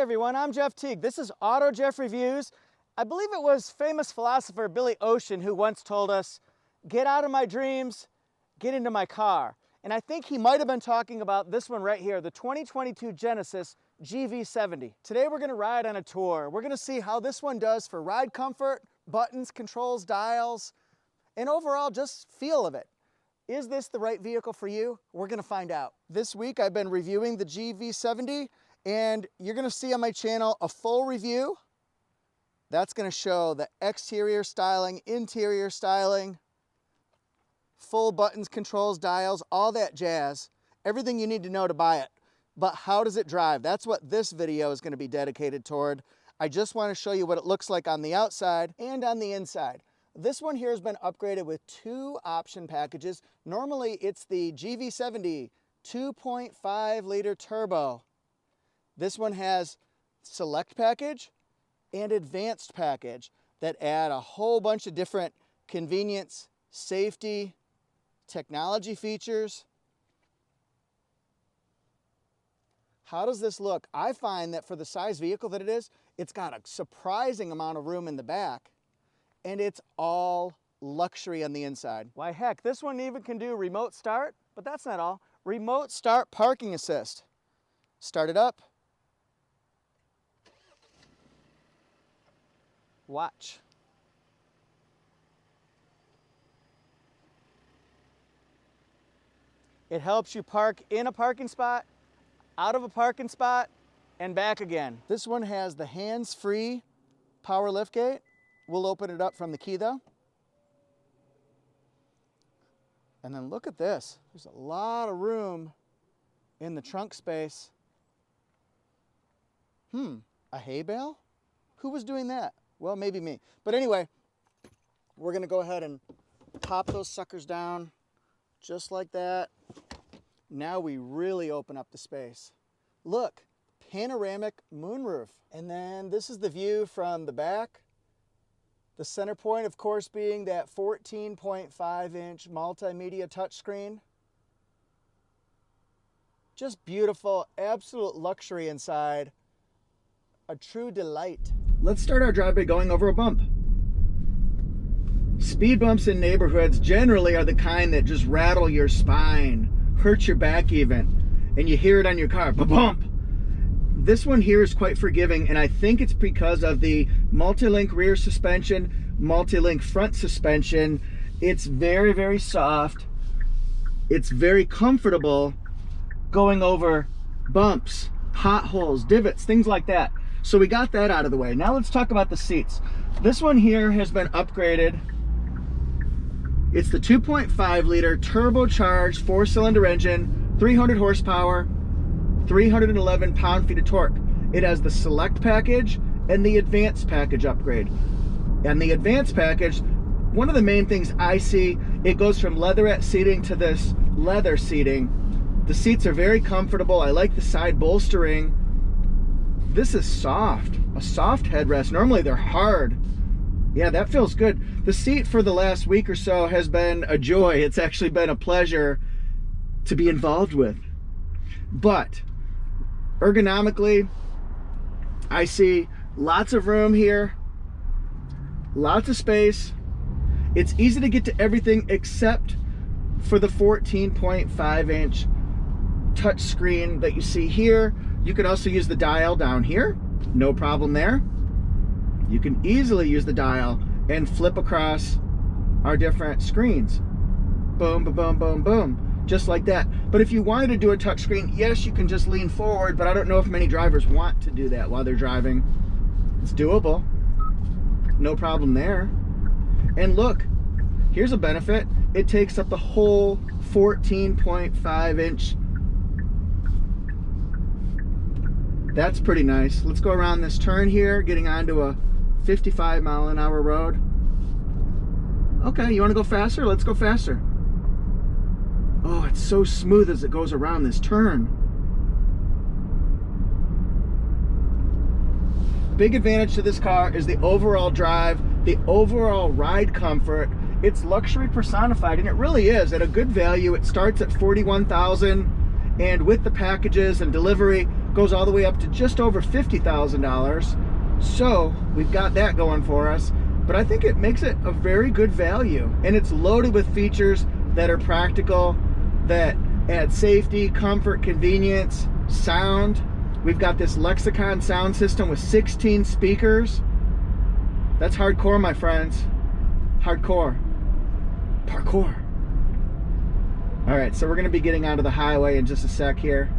everyone, I'm Jeff Teague. This is AutoJeff Reviews. I believe it was famous philosopher Billy Ocean who once told us, get out of my dreams, get into my car. And I think he might have been talking about this one right here, the 2022 Genesis GV70. Today we're gonna ride on a tour. We're gonna see how this one does for ride comfort, buttons, controls, dials, and overall just feel of it. Is this the right vehicle for you? We're gonna find out. This week I've been reviewing the GV70, and you're gonna see on my channel a full review. That's gonna show the exterior styling, interior styling, full buttons, controls, dials, all that jazz. Everything you need to know to buy it. But how does it drive? That's what this video is gonna be dedicated toward. I just wanna show you what it looks like on the outside and on the inside. This one here has been upgraded with 2 option packages. Normally it's the GV70 2.5 liter turbo. This one has select package and advanced package that add a whole bunch of different convenience, safety, technology features. How does this look? I find that for the size vehicle that it is, it's got a surprising amount of room in the back, and it's all luxury on the inside. Why heck, this one even can do remote start, but that's not all. Remote start parking assist. Start it up. Watch. It helps you park in a parking spot, out of a parking spot, and back again. This one has the hands-free power liftgate. We'll open it up from the key though. And then look at this. There's a lot of room in the trunk space. A hay bale? Who was doing that? Well, maybe me. But anyway, we're gonna go ahead and pop those suckers down just like that. Now we really open up the space. Look, panoramic moonroof. And then this is the view from the back. The center point, of course, being that 14.5-inch multimedia touchscreen. Just beautiful, absolute luxury inside. A true delight. Let's start our drive by going over a bump. Speed bumps in neighborhoods generally are the kind that just rattle your spine, hurt your back even, and you hear it on your car, ba-bump. This one here is quite forgiving, and I think it's because of the multi-link rear suspension, multi-link front suspension. It's very, very soft. It's very comfortable going over bumps, potholes, divots, things like that. So we got that out of the way. Now let's talk about the seats. This one here has been upgraded. It's the 2.5 liter turbocharged 4-cylinder engine, 300 horsepower, 311 pound-feet of torque. It has the select package and the advanced package upgrade. And the advanced package, one of the main things I see, it goes from leatherette seating to this leather seating. The seats are very comfortable. I like the side bolstering. This is soft, a soft headrest. Normally they're hard. Yeah, that feels good. The seat for the last week or so has been a joy. It's actually been a pleasure to be involved with. But ergonomically, I see lots of room here, lots of space. It's easy to get to everything except for the 14.5-inch touch screen that you see here. You can also use the dial down here, no problem there. You can easily use the dial and flip across our different screens. Boom, boom, boom, boom, boom, just like that. But if you wanted to do a touch screen, yes, you can just lean forward, but I don't know if many drivers want to do that while they're driving. It's doable, no problem there. And look, here's a benefit. It takes up the whole 14.5-inch. That's pretty nice. Let's go around this turn here, getting onto a 55-mile-an-hour road. Okay, you want to go faster? Let's go faster. Oh, it's so smooth as it goes around this turn. Big advantage to this car is the overall drive, the overall ride comfort. It's luxury personified, and it really is at a good value. It starts at $41,000, and with the packages and delivery, goes all the way up to just over $50,000. So we've got that going for us, but I think it makes it a very good value, and it's loaded with features that are practical, that add safety, comfort, convenience, sound. We've got this Lexicon sound system with 16 speakers. That's hardcore, my friends. Hardcore. Parkour. All right, so we're gonna be getting onto the highway in just a sec here.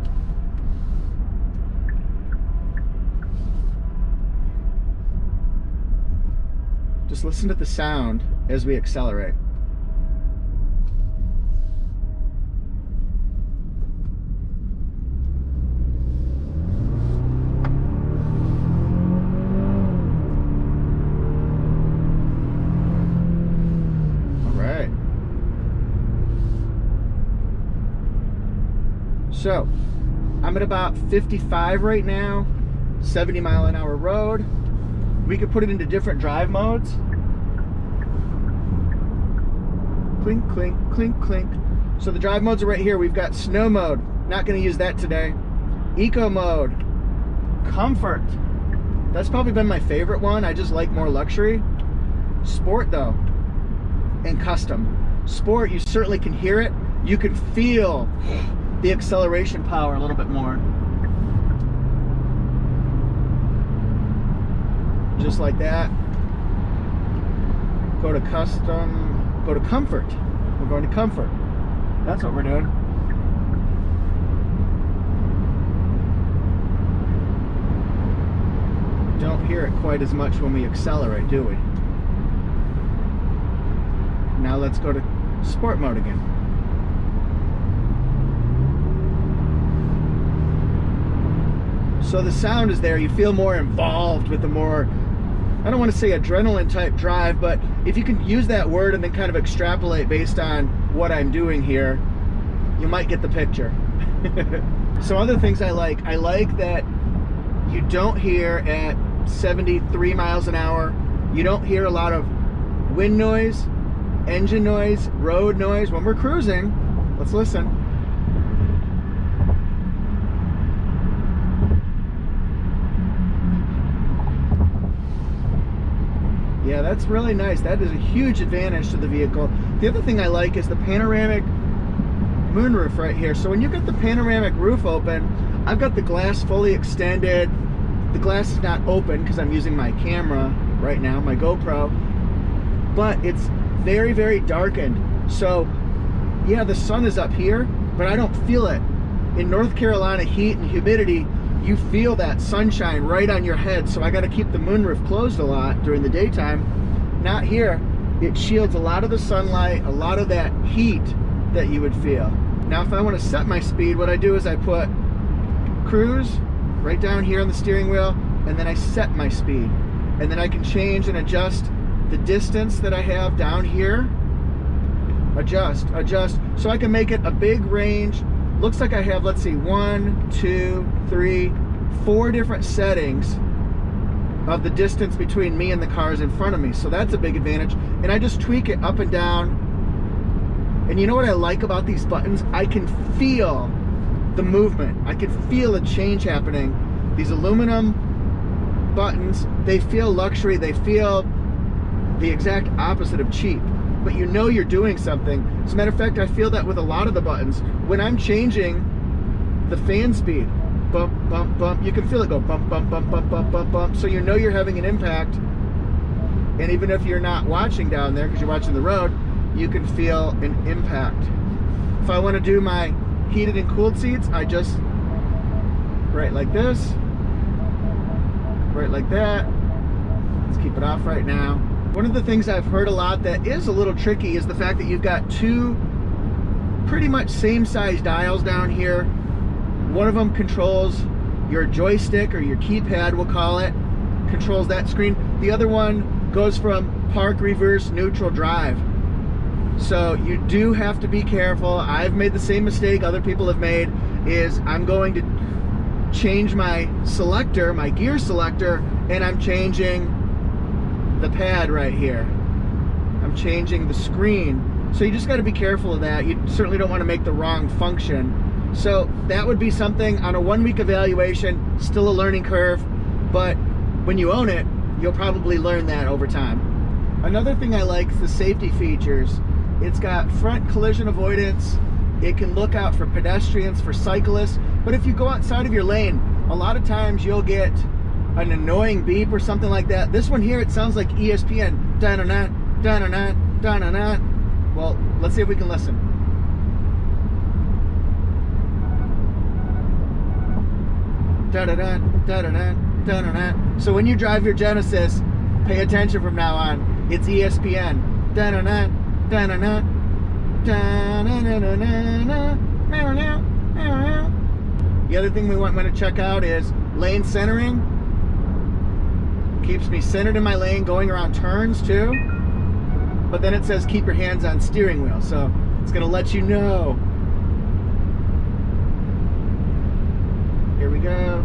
Just listen to the sound as we accelerate. All right. So, I'm at about 55 right now, 70-mile-an-hour road. We could put it into different drive modes. Clink, clink, clink, clink. So the drive modes are right here. We've got snow mode. Not going to use that today. Eco mode. Comfort. That's probably been my favorite one. I just like more luxury. Sport though. And custom. Sport, you certainly can hear it. You can feel the acceleration power a little bit more. Just like that. Go to custom, go to comfort. We're going to comfort. That's what we're doing. Don't hear it quite as much when we accelerate, do we? Now let's go to sport mode again. So the sound is there. You feel more involved with the more, I don't want to say adrenaline type drive, but if you can use that word and then kind of extrapolate based on what I'm doing here, you might get the picture. So other things I like that you don't hear at 73 miles an hour. You don't hear a lot of wind noise, engine noise, road noise. When we're cruising, let's listen. Yeah, that's really nice. That is a huge advantage to the vehicle. The other thing I like is the panoramic moonroof right here. So when you get the panoramic roof open, I've got the glass fully extended. The glass is not open because I'm using my camera right now, my GoPro, but it's very, very darkened. So yeah, the sun is up here, but I don't feel it. In North Carolina heat and humidity, you feel that sunshine right on your head, so I got to keep the moonroof closed a lot during the daytime. Not here. It shields a lot of the sunlight, a lot of that heat that you would feel. Now if I want to set my speed, what I do is I put cruise right down here on the steering wheel, and then I set my speed. And then I can change and adjust the distance that I have down here. Adjust, so I can make it a big range. Looks like I have, let's see, 1, 2, 3, 4 different settings of the distance between me and the cars in front of me. So that's a big advantage. And I just tweak it up and down. And you know what I like about these buttons? I can feel the movement. I can feel a change happening. These aluminum buttons, they feel luxury. They feel the exact opposite of cheap. But you know you're doing something. As a matter of fact, I feel that with a lot of the buttons. When I'm changing the fan speed, bump, bump, bump, you can feel it go bump, bump, bump, bump, bump, bump, bump. So you know you're having an impact. And even if you're not watching down there because you're watching the road, you can feel an impact. If I want to do my heated and cooled seats, I just right like this, right like that. Let's keep it off right now. One of the things I've heard a lot that is a little tricky is the fact that you've got two pretty much same size dials down here. One of them controls your joystick or your keypad, we'll call it, controls that screen. The other one goes from park, reverse, neutral, drive. So you do have to be careful. I've made the same mistake other people have made, is I'm going to change my selector, my gear selector, and I'm changing the pad right here. I'm changing the screen. So you just got to be careful of that. You certainly don't want to make the wrong function. So that would be something on a 1-week evaluation, still a learning curve, but when you own it, you'll probably learn that over time. Another thing I like is the safety features. It's got front collision avoidance. It can look out for pedestrians, for cyclists, but if you go outside of your lane, a lot of times you'll get an annoying beep or something like that. This one here, it sounds like ESPN. Da-na-na, da-na-na, da-na-na. Well, let's see if we can listen. Da-da-da, da-da-da, da-da-da. So when you drive your Genesis, pay attention from now on. It's ESPN. Da-na-na, da-na-na, da-na-na-na-na-na. The other thing we want to check out is lane centering. Keeps me centered in my lane, going around turns too. But then it says keep your hands on steering wheel, so it's going to let you know. Here we go.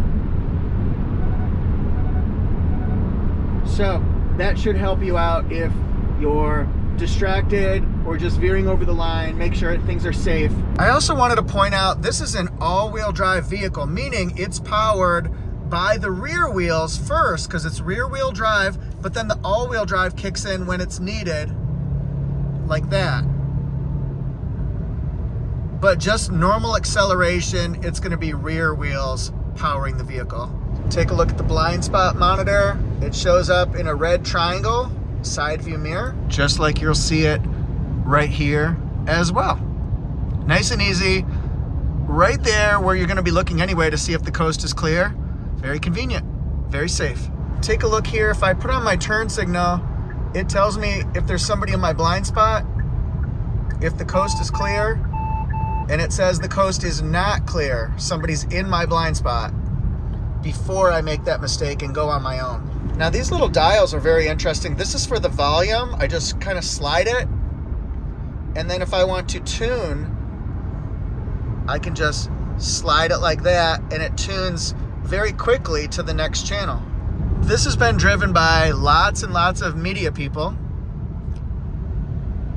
So that should help you out if you're distracted or just veering over the line. Make sure things are safe. I also wanted to point out this is an all-wheel drive vehicle, meaning it's powered by the rear wheels first because it's rear wheel drive, but then the all-wheel drive kicks in when it's needed, like that. But just normal acceleration, it's going to be rear wheels powering the vehicle. Take a look at the blind spot monitor. It shows up in a red triangle side view mirror, just like you'll see it right here as well. Nice and easy, right there where you're going to be looking anyway to see if the coast is clear. Very convenient, very safe. Take a look here. If I put on my turn signal, it tells me if there's somebody in my blind spot, if the coast is clear, and it says the coast is not clear, somebody's in my blind spot, before I make that mistake and go on my own. Now these little dials are very interesting. This is for the volume. I just kind of slide it, and then if I want to tune, I can just slide it like that, and it tunes very quickly to the next channel. This has been driven by lots and lots of media people.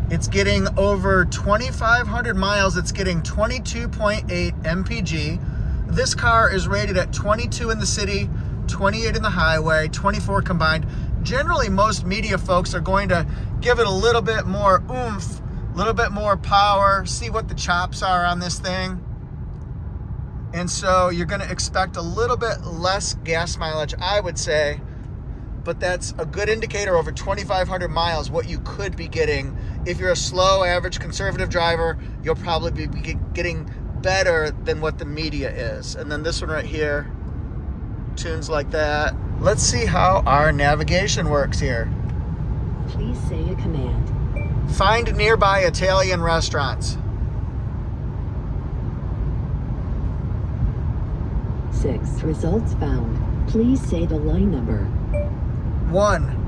It's getting over 2,500 miles. It's getting 22.8 mpg. This car is rated at 22 in the city, 28 in the highway, 24 combined. Generally, most media folks are going to give it a little bit more oomph, a little bit more power, see what the chops are on this thing. And so you're going to expect a little bit less gas mileage, I would say, but that's a good indicator over 2,500 miles what you could be getting. If you're a slow, average, conservative driver, you'll probably be getting better than what the media is. And then this one right here tunes like that. Let's see how our navigation works here. Please say a command. Find nearby Italian restaurants. 6. Results found. Please say the line number. 1.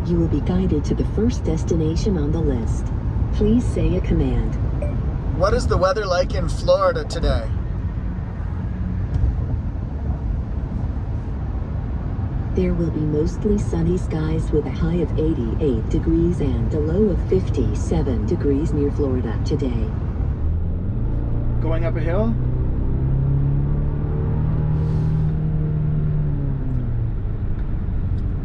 You will be guided to the first destination on the list. Please say a command. What is the weather like in Florida today? There will be mostly sunny skies with a high of 88 degrees and a low of 57 degrees near Florida today. Going up a hill?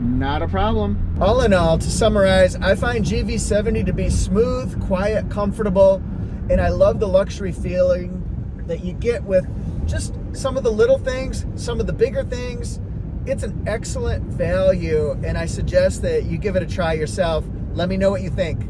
Not a problem. All in all, to summarize, I find GV70 to be smooth, quiet, comfortable, and I love the luxury feeling that you get with just some of the little things, some of the bigger things. It's an excellent value, and I suggest that you give it a try yourself. Let me know what you think.